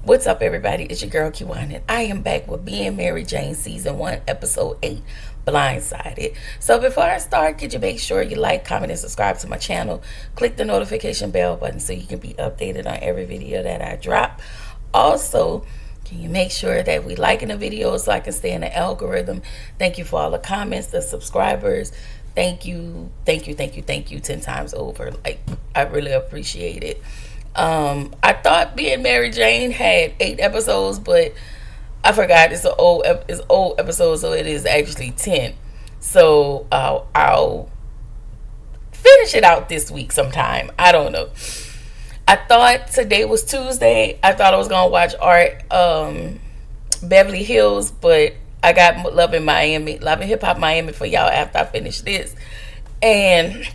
What's up, everybody? It's your girl Kiwan, and I am back with Being Mary Jane Season 1, Episode 8, Blindsided. So before I start, could you make sure you like, comment, and subscribe to my channel? Click the notification bell button so you can be updated on every video that I drop. Also, can you make sure that we liking the video so I can stay in the algorithm? Thank you for all the comments, the subscribers. Thank you, thank you, thank you, thank you 10 times over. Like, I really appreciate it. I thought Being Mary Jane had 8 episodes, but I forgot it's an old episode, so it is actually 10. So I'll finish it out this week sometime. I don't know. I thought today was Tuesday. I thought I was gonna watch Art Beverly Hills, but I got Love and Hip Hop Miami for y'all after I finish this. And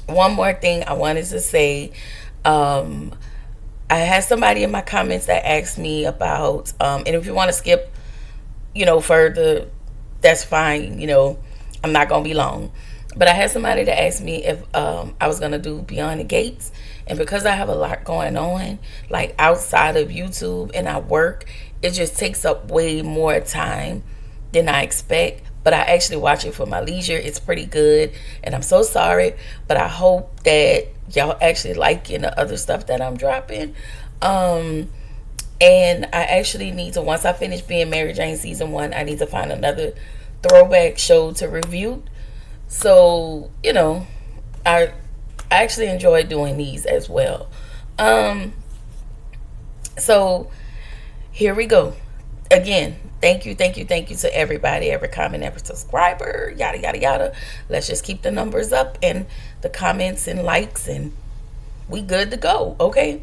one more thing I wanted to say. I had somebody in my comments that asked me about, and if you want to skip, further, that's fine. I'm not going to be long. But I had somebody that asked me if I was going to do Beyond the Gates. And because I have a lot going on, like outside of YouTube and I work, it just takes up way more time than I expect. But I actually watch it for my leisure. It's pretty good. And I'm so sorry. But I hope that y'all actually liking the other stuff that I'm dropping. And I actually need to, once I finish Being Mary Jane Season 1, I need to find another throwback show to review. So, I actually enjoy doing these as well. So here we go. Again, thank you to everybody, every comment, every subscriber, yada, yada, yada. Let's just keep the numbers up and the comments and likes, and we good to go, okay?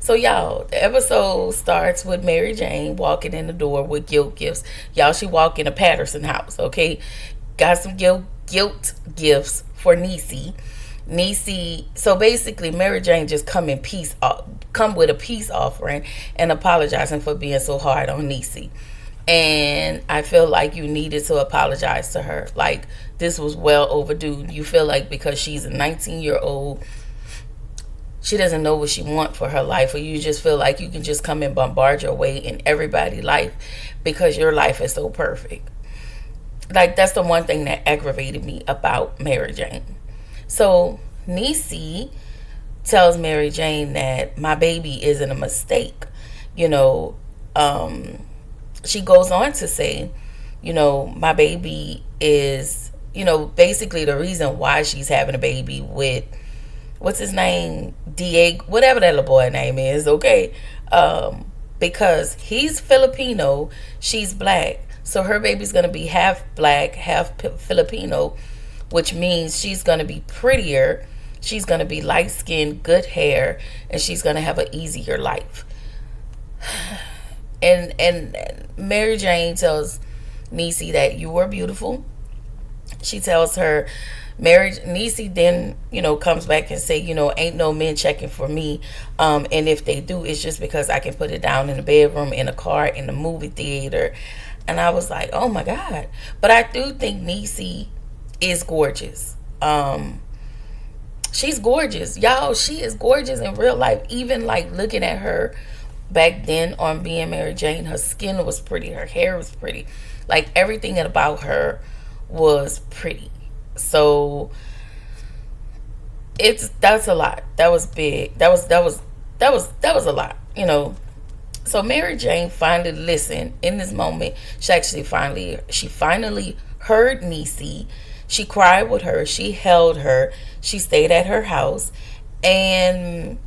So, y'all, the episode starts with Mary Jane walking in the door with guilt gifts. Y'all, she walk in a Patterson house, okay? Got some guilt gifts for Niecy. So basically Mary Jane just come with a peace offering and apologizing for being so hard on Niecy. And I feel like you needed to apologize to her. Like, this was well overdue. You feel like because she's a 19-year-old, she doesn't know what she wants for her life, or you just feel like you can just come and bombard your way in everybody's life because your life is so perfect. Like, that's the one thing that aggravated me about Mary Jane. So Niecy tells Mary Jane that my baby isn't a mistake. She goes on to say, my baby is, basically the reason why she's having a baby with, what's his name? Diego, whatever that little boy name is, okay? Because he's Filipino, she's black. So her baby's going to be half black, half Filipino, which means she's going to be prettier, she's going to be light-skinned, good hair, and she's going to have an easier life. And Mary Jane tells Niecy that you are beautiful. She tells her, Niecy then, comes back and say, ain't no men checking for me. And if they do, it's just because I can put it down in the bedroom, in the car, in the movie theater. And I was like, oh my God. But I do think Niecy is gorgeous. She's gorgeous, y'all. She is gorgeous in real life. Even like looking at her back then on Being Mary Jane, her skin was pretty, her hair was pretty, like everything about her was pretty. So that's a lot. That was big. That was a lot. So Mary Jane finally listened in this moment. She finally heard Niecy. She cried with her. She held her. She stayed at her house. And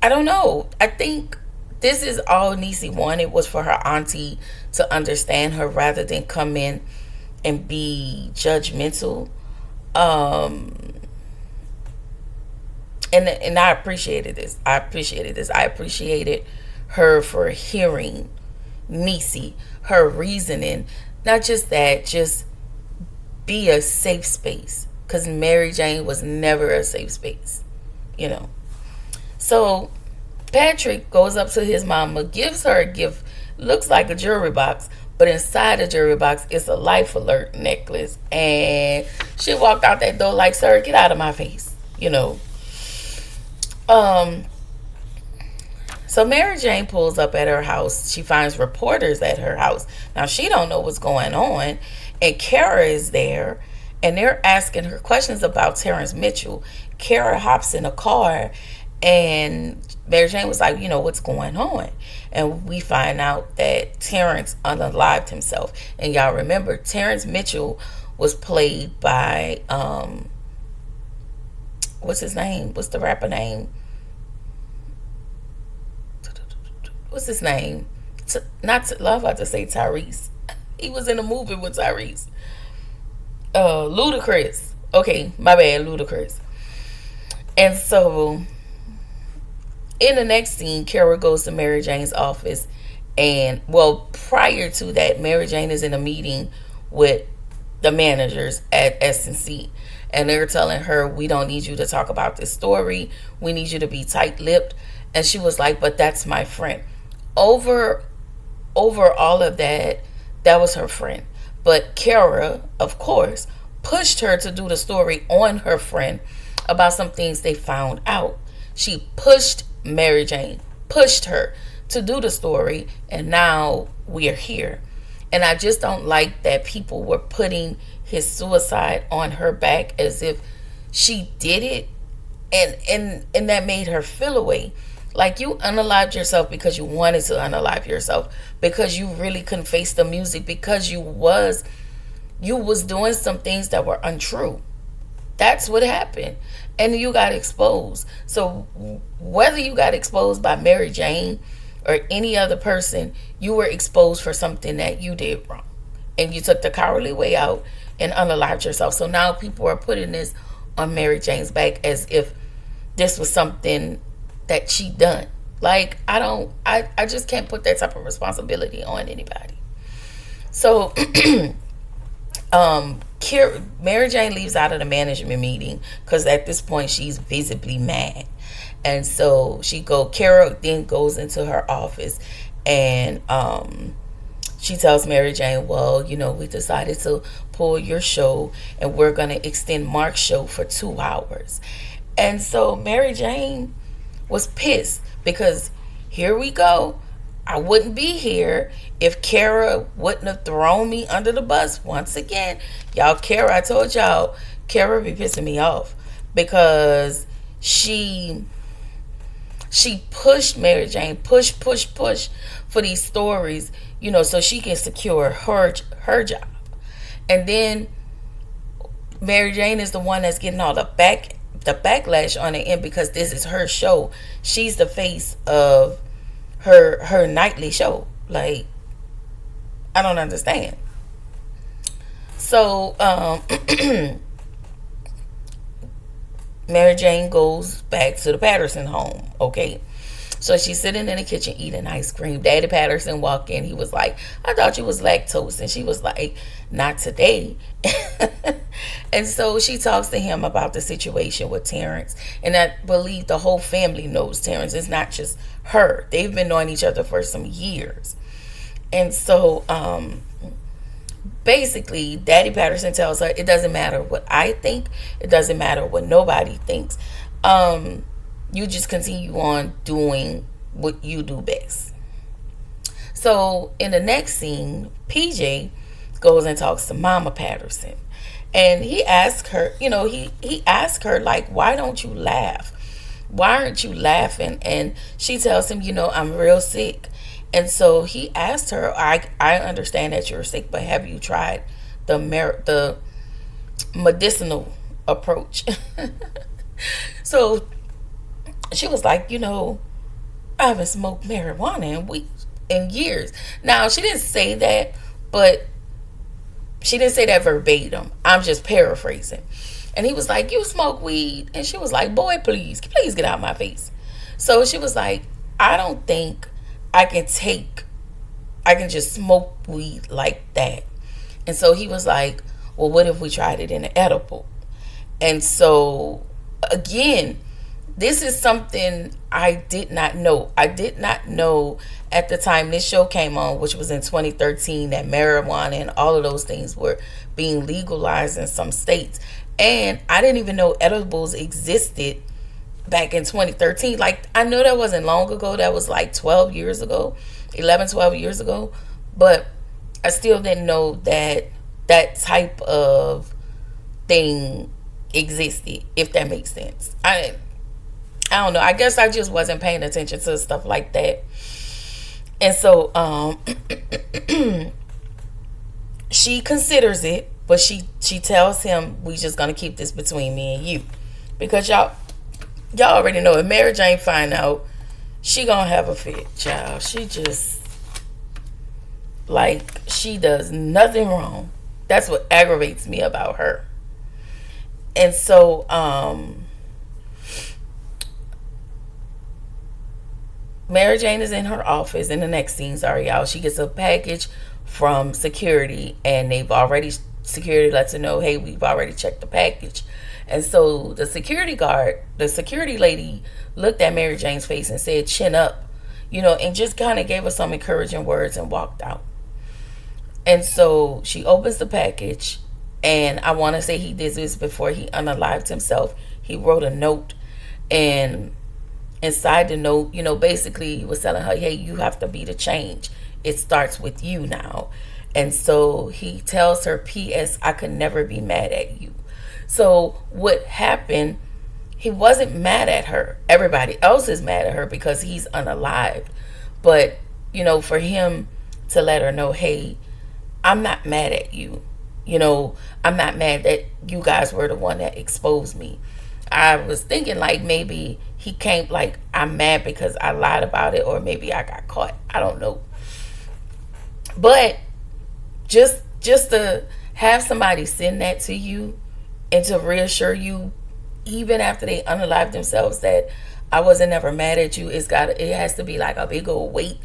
I don't know. I think this is all Niecy wanted, was for her auntie to understand her rather than come in and be judgmental. And I appreciated this. I appreciated her for hearing Niecy, her reasoning. Not just that, just be a safe space. Because Mary Jane was never a safe space. So Patrick goes up to his mama, gives her a gift, looks like a jewelry box, but inside the jewelry box is a life alert necklace. And she walked out that door like, sir, get out of my face. So Mary Jane pulls up at her house. She finds reporters at her house. Now she don't know what's going on, and Kara is there, and they're asking her questions about Terrence Mitchell. Kara hops in a car, and Mary Jane was like, what's going on? And we find out that Terrence unalived himself. And y'all remember, Terrence Mitchell was played by what's his name? What's the rapper name? What's his name? Love. I to say Tyrese. He was in a movie with Tyrese. Ludacris. Okay, my bad, Ludacris. And so, in the next scene, Kara goes to Mary Jane's office, and prior to that, Mary Jane is in a meeting with the managers at S&C, and they're telling her, we don't need you to talk about this story. We need you to be tight-lipped. And she was like, but that's my friend. Over all of that, that was her friend. But Kara, of course, pushed her to do the story on her friend about some things they found out. She pushed Mary Jane, pushed her to do the story, and now we're here. And I just don't like that people were putting his suicide on her back as if she did it, and that made her feel away. Like, you unalived yourself because you wanted to unalive yourself, because you really couldn't face the music, because you was doing some things that were untrue. That's what happened. And you got exposed. So whether you got exposed by Mary Jane or any other person, you were exposed for something that you did wrong. And you took the cowardly way out and unalived yourself. So now people are putting this on Mary Jane's back as if this was something that she done. Like, I just can't put that type of responsibility on anybody. So Mary Jane leaves out of the management meeting because at this point she's visibly mad. And so Kara then goes into her office, and she tells Mary Jane, well, we decided to pull your show, and we're going to extend Mark's show for 2 hours. And so Mary Jane was pissed because here we go. I wouldn't be here if Kara wouldn't have thrown me under the bus once again. Y'all, I told y'all, Kara be pissing me off because she pushed Mary Jane, push for these stories, so she can secure her job. And then Mary Jane is the one that's getting all the backlash on the end because this is her show. She's the face of her nightly show. Like, I don't understand. So Mary Jane goes back to the Patterson home. Okay, so she's sitting in the kitchen eating ice cream. Daddy Patterson walked in. He was like, I thought you was lactose. And she was like, not today. And so she talks to him about the situation with Terrence. And I believe the whole family knows Terrence. It's not just her. They've been knowing each other for some years. And so basically, Daddy Patterson tells her, it doesn't matter what I think. It doesn't matter what nobody thinks. You just continue on doing what you do best. So in the next scene, PJ goes and talks to Mama Patterson. And he asks her, he asks her, like, why don't you laugh? Why aren't you laughing? And she tells him, I'm real sick. And so he asked her, I understand that you're sick, but have you tried the medicinal approach? So she was like, I haven't smoked marijuana in years. Now, she didn't say that, but she didn't say that verbatim. I'm just paraphrasing. And he was like, you smoke weed? And she was like, boy, please get out of my face. So she was like, I don't think I can just smoke weed like that. And so he was like, well, what if we tried it in an edible? And so, again, this is something I did not know. I did not know at the time this show came on, which was in 2013, that marijuana and all of those things were being legalized in some states. And I didn't even know edibles existed back in 2013. Like, I know that wasn't long ago. That was like 12 years ago, 11, 12 years ago. But I still didn't know that that type of thing existed, if that makes sense. I don't know. I guess I just wasn't paying attention to stuff like that. And so she considers it, but she tells him, we just gonna keep this between me and you. Because y'all already know, if Mary Jane find out, she gonna have a fit, child. She just, like, she does nothing wrong. That's what aggravates me about her. And so Mary Jane is in her office in the next scene. Sorry, y'all. She gets a package from security, and security lets her know, hey, we've already checked the package. And so the security lady looked at Mary Jane's face and said, chin up, and just kind of gave her some encouraging words and walked out. And so she opens the package, and I want to say he did this before he unalived himself. He wrote a note, and inside the note, basically he was telling her, hey, you have to be the change. It starts with you now. And so he tells her, P.S. I could never be mad at you. So what happened, he wasn't mad at her. Everybody else is mad at her because he's unalived. But, for him to let her know, hey, I'm not mad at you. I'm not mad that you guys were the one that exposed me. I was thinking like maybe he came like, I'm mad because I lied about it, or maybe I got caught. I don't know. But just to have somebody send that to you and to reassure you, even after they unalive themselves, that I wasn't ever mad at you, it has to be like a big old weight,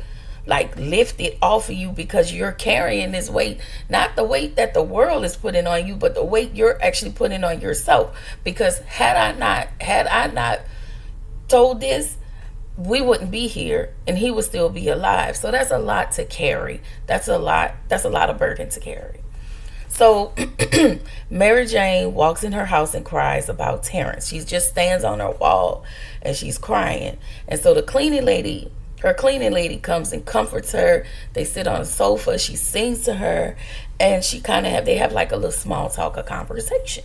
like lifted off of you, because you're carrying this weight, not the weight that the world is putting on you, but the weight you're actually putting on yourself. Because had I not told this, we wouldn't be here and he would still be alive. So that's a lot to carry. That's a lot of burden to carry. So Mary Jane walks in her house and cries about Terrence. She just stands on her wall and she's crying. And so her cleaning lady comes and comforts her. They sit on a sofa. She sings to her, and they have like a little small talk, a conversation.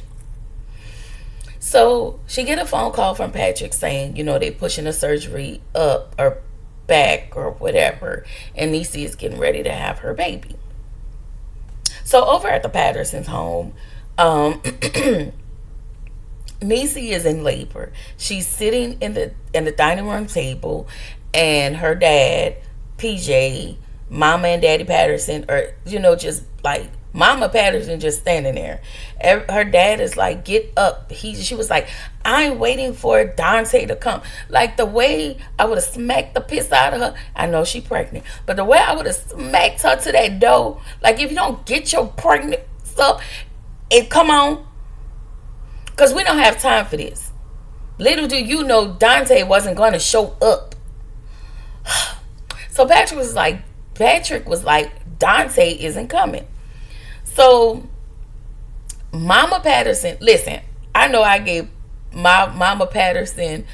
So she get a phone call from Patrick saying, they pushing the surgery up or back or whatever, and Niecy is getting ready to have her baby. So over at the Patterson's home, Niecy is in labor. She's sitting in the dining room table, and her dad, PJ, Mama and Daddy Patterson, or just like Mama Patterson just standing there. Her dad is like, get up. She was like, I ain't waiting for Dante to come. Like, the way I would have smacked the piss out of her, I know she pregnant, but the way I would have smacked her to that door, like, if you don't get your pregnant stuff, and come on, because we don't have time for this. Little do you know, Dante wasn't going to show up. So Patrick was like, Dante isn't coming. So Mama Patterson, listen, I know I gave my Mama Patterson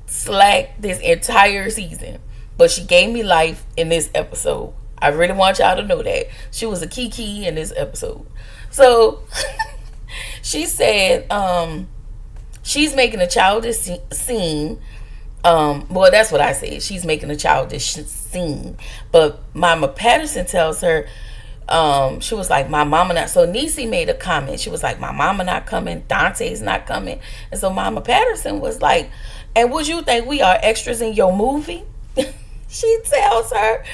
slack this entire season, but she gave me life in this episode. I really want y'all to know that. She was a key in this episode. So she said she's making a childish scene. Well, that's what I said. She's making a childish scene. But Mama Patterson tells her, she was like, my mama not. So Niecy made a comment. She was like, my mama not coming. Dante's not coming. And so Mama Patterson was like, and would you think we are extras in your movie? She tells her,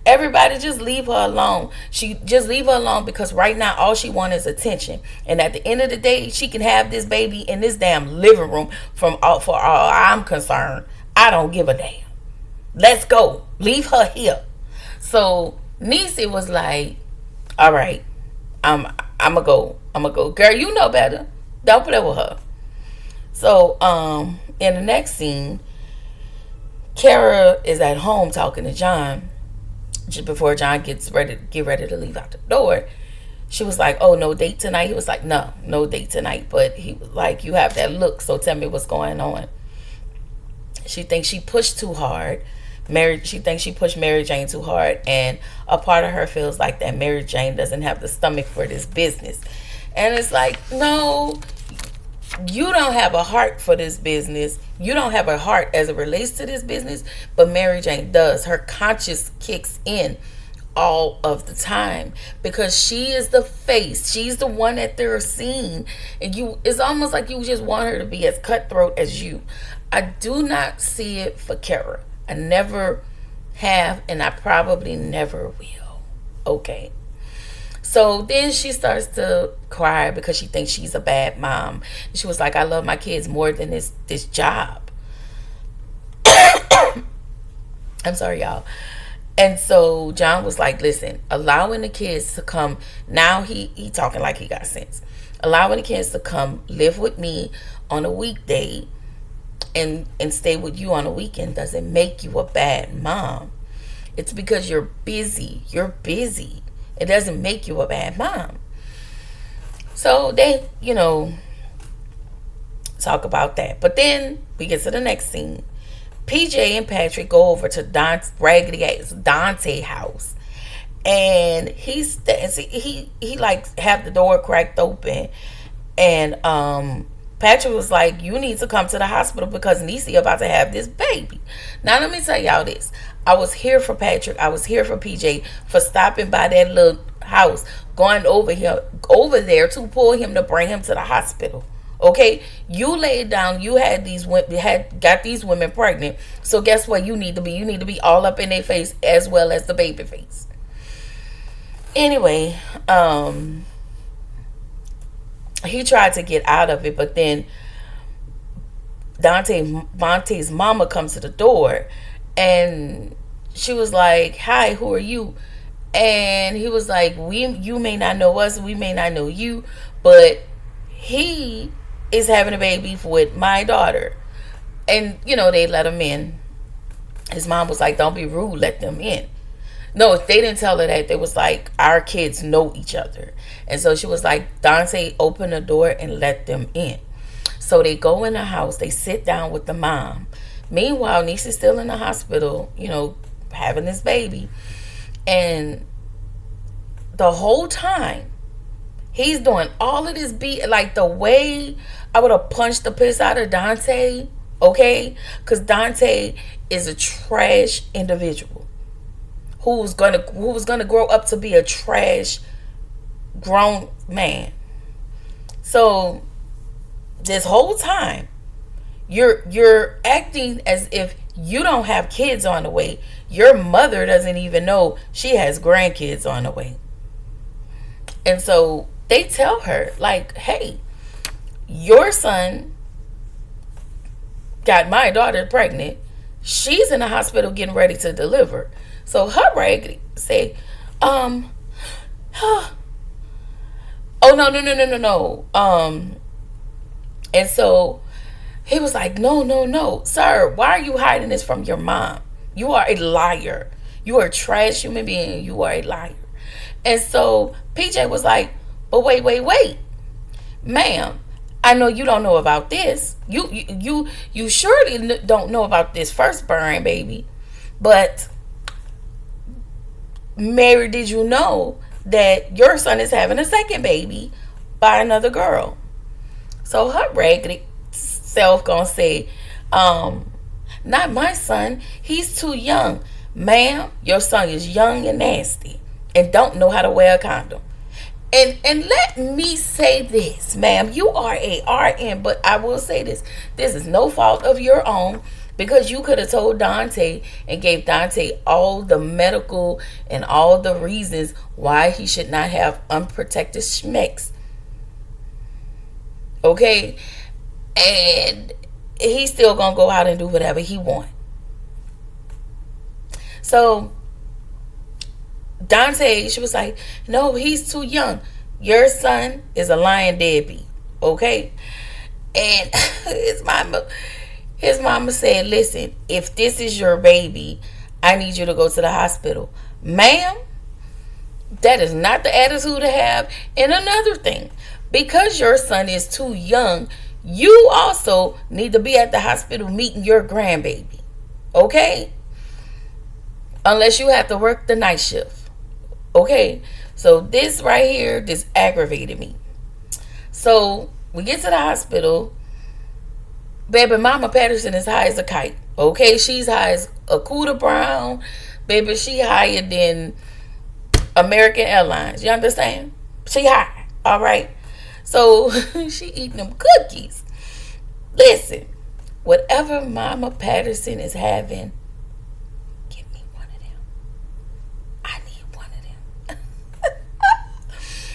everybody just leave her alone. She just leave her alone, because right now all she wants is attention. And at the end of the day, she can have this baby in this damn living room for all I'm concerned. I don't give a damn. Let's go. Leave her here. So Niecy was like, all right, I'ma go. Girl, you know better. Don't play with her. So in the next scene, Kara is at home talking to John just before John get ready to leave out the door. She was like, oh, no date tonight? He was like, no date tonight. But he was like, you have that look, so tell me what's going on. She thinks she pushed too hard. She thinks she pushed Mary Jane too hard, and a part of her feels like that Mary Jane doesn't have the stomach for this business. And it's like, no, you don't have a heart for this business. You don't have a heart as it relates to this business, but Mary Jane does. Her conscience kicks in all of the time because she is the face. She's the one that they're seeing, and it's almost like you just want her to be as cutthroat as you. I do not see it for Kara. I never have, and I probably never will. Okay. So then she starts to cry because she thinks she's a bad mom. She was like, I love my kids more than this job. I'm sorry, y'all. And so John was like, listen, allowing the kids to come, now he talking like he got sense. Allowing the kids to come live with me on a weekday and stay with you on a weekend doesn't make you a bad mom. It's because you're busy. You're busy. It doesn't make you a bad mom. So they, talk about that. But then we get to the next scene. PJ and Patrick go over to Raggedy ass Dante house. And he like have the door cracked open. And Patrick was like, you need to come to the hospital because Niecy about to have this baby. Now let me tell y'all this. I was here for Patrick. I was here for PJ for stopping by that little house, going over there to pull him to bring him to the hospital. Okay, you laid down. You had got these women pregnant. So guess what? You need to be all up in their face as well as the baby face. Anyway, he tried to get out of it, but then Monte's mama comes to the door, and she was like, "Hi, who are you?" And he was like, you may not know us, we may not know you, but he is having a baby with my daughter. And, they let him in. His mom was like, don't be rude, let them in. No, they didn't tell her that. They was like, our kids know each other. And so she was like, Dante, open the door and let them in. So they go in the house. They sit down with the mom. Meanwhile, Niecy's still in the hospital, having this baby. And the whole time, he's doing all of this like the way I would have punched the piss out of Dante, okay? Because Dante is a trash individual who was gonna grow up to be a trash grown man. So this whole time, you're acting as if you don't have kids on the way. Your mother doesn't even know she has grandkids on the way. And so they tell her, like, hey, your son got my daughter pregnant. She's in the hospital getting ready to deliver. So her Raggedy say, oh, no. And so he was like, no, sir, why are you hiding this from your mom? You are a liar. You are a trash human being. You are a liar. And so PJ was like, but wait. Ma'am, I know you don't know about this. You surely don't know about this first burn, baby. But Mary, did you know that your son is having a second baby by another girl? So her raggedy self gonna say, not my son. He's too young. Ma'am, your son is young and nasty and don't know how to wear a condom. And let me say this, ma'am, you are a RN, but I will say this is no fault of your own, because you could have told Dante and gave Dante all the medical and all the reasons why he should not have unprotected schmecks. Okay? And he's still gonna go out and do whatever he want. So Dante, she was like, no, he's too young. Your son is a lying deadbeat. Okay? And his mama said, listen, if this is your baby, I need you to go to the hospital. Ma'am, that is not the attitude to have. And another thing, because your son is too young, You also need to be at the hospital meeting your grandbaby. Okay? Unless you have to work the night shift. Okay? So this right here, this aggravated me. So we get to the hospital. Baby, Mama Patterson is high as a kite. Okay? She's high as a Cuda Brown. Baby, she higher than American Airlines. You understand? She high. All right? So she eating them cookies. Listen, whatever Mama Patterson is having, give me one of them. I need one of them.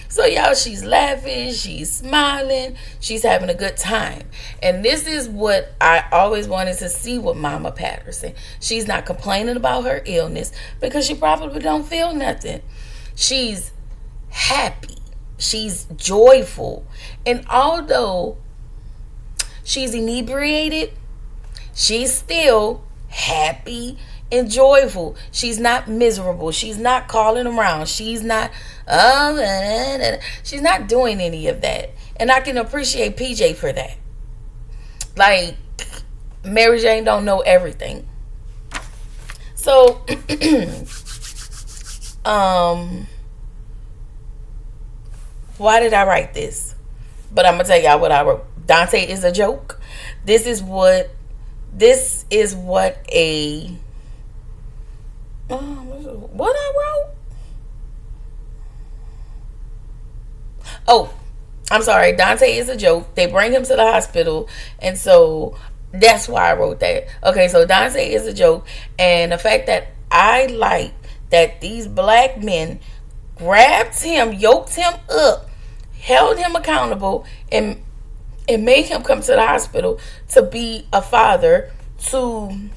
So y'all, she's laughing, she's smiling, she's having a good time. And this is what I always wanted to see with Mama Patterson. She's not complaining about her illness because she probably don't feel nothing. She's happy. She's joyful. And although she's inebriated, she's still happy and joyful. She's not miserable. She's not calling around. She's not she's not doing any of that. And I can appreciate PJ for that. Like, Mary Jane don't know everything. So why did I write this? But I'm gonna tell y'all what I wrote. Dante is a joke. This is what a what I wrote. Oh, I'm sorry. Dante is a joke. They bring him to the hospital, and so that's why I wrote that. Okay, so Dante is a joke, and the fact that I like that these black men grabbed him, yoked him up, held him accountable, and made him come to the hospital to be a father to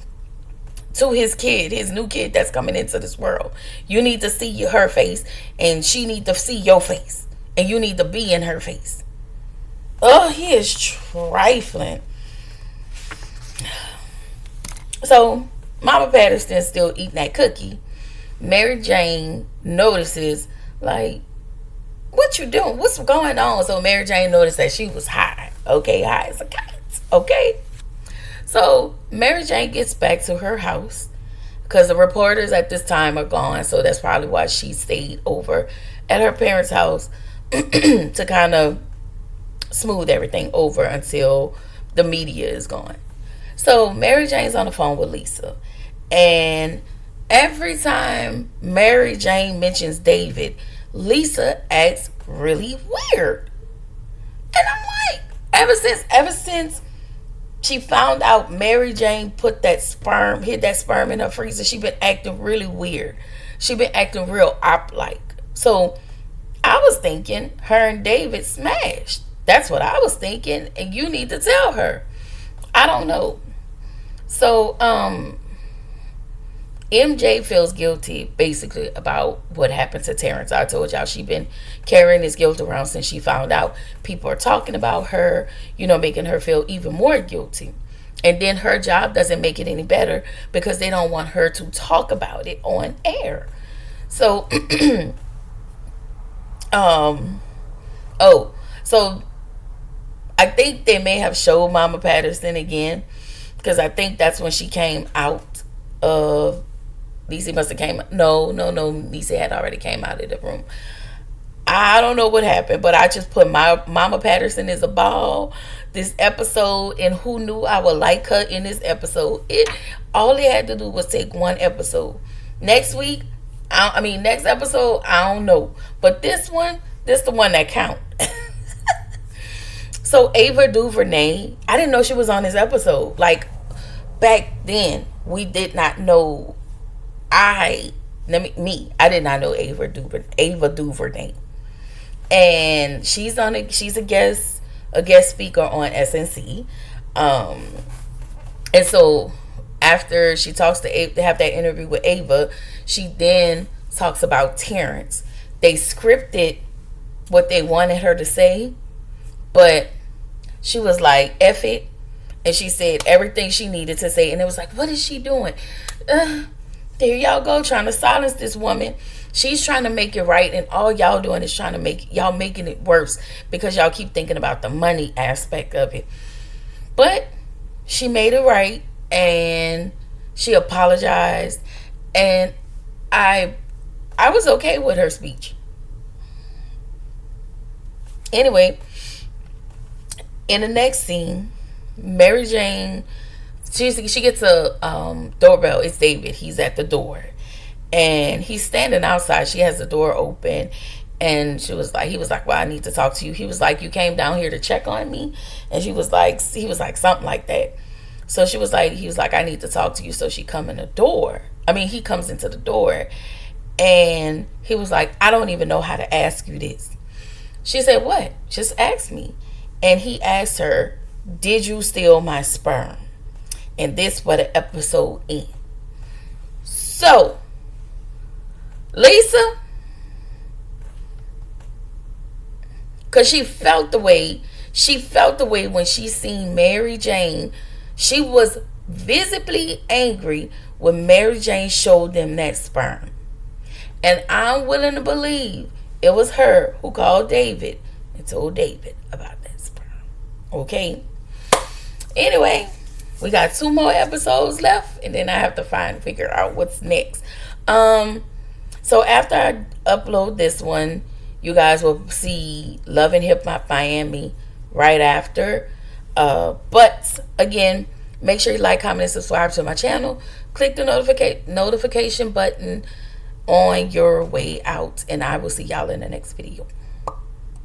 his kid, his new kid that's coming into this world. You need to see her face, and she need to see your face, and you need to be in her face. Oh, he is trifling. So Mama Patterson's still eating that cookie. Mary Jane notices, like, what you doing? What's going on? So Mary Jane noticed that she was high. Okay, high as a kite. Okay. So Mary Jane gets back to her house because the reporters at this time are gone. So that's probably why she stayed over at her parents' house to kind of smooth everything over until the media is gone. So Mary Jane's on the phone with Lisa. And every time Mary Jane mentions David, Lisa acts really weird. And I'm like, ever since she found out Mary Jane hid that sperm in her freezer, she been acting really weird. She been acting real op-like. So I was thinking her and David smashed. That's what I was thinking, and you need to tell her. I don't know. So MJ feels guilty basically about what happened to Terrence. I told y'all she been carrying this guilt around since she found out people are talking about her, making her feel even more guilty. And then her job doesn't make it any better because they don't want her to talk about it on air. So so I think they may have showed Mama Patterson again because I think that's when she came out of Niecy must have came. No. Niecy had already came out of the room. I don't know what happened, but I just put my Mama Patterson is a ball this episode, and who knew I would like her in this episode? All they had to do was take one episode. Next episode, I don't know, but this the one that count. So Ava DuVernay, I didn't know she was on this episode. Like, back then, we did not know. I did not know Ava DuVernay, and she's a guest speaker on SNC, and so after she talks to Ava, they have that interview with Ava, she then talks about Terrence. They scripted what they wanted her to say, but she was like, F it, and she said everything she needed to say, and it was like, what is she doing? There y'all go, trying to silence this woman She's trying to make it right, and all y'all doing is trying to making it worse because y'all keep thinking about the money aspect of it. But she made it right, and she apologized, and I was okay with her speech. Anyway, in the next scene, Mary Jane, she gets a doorbell. It's David. He's at the door, and he's standing outside. She has the door open, and he was like, well, I need to talk to you. He was like, you came down here to check on me? And he was like something like that. So he was like, I need to talk to you. So he comes into the door, and he was like, I don't even know how to ask you this. She said, what? Just ask me. And he asked her, did you steal my sperm? And this where the episode ends. So, Lisa, because she felt the way when she seen Mary Jane. She was visibly angry when Mary Jane showed them that sperm. And I'm willing to believe it was her who called David and told David about that sperm. Okay? Anyway, we got 2 more episodes left, and then I have to figure out what's next. So after I upload this one, you guys will see Love and Hip Hop Miami right after. But again, make sure you like, comment, and subscribe to my channel. Click the notification button on your way out, and I will see y'all in the next video.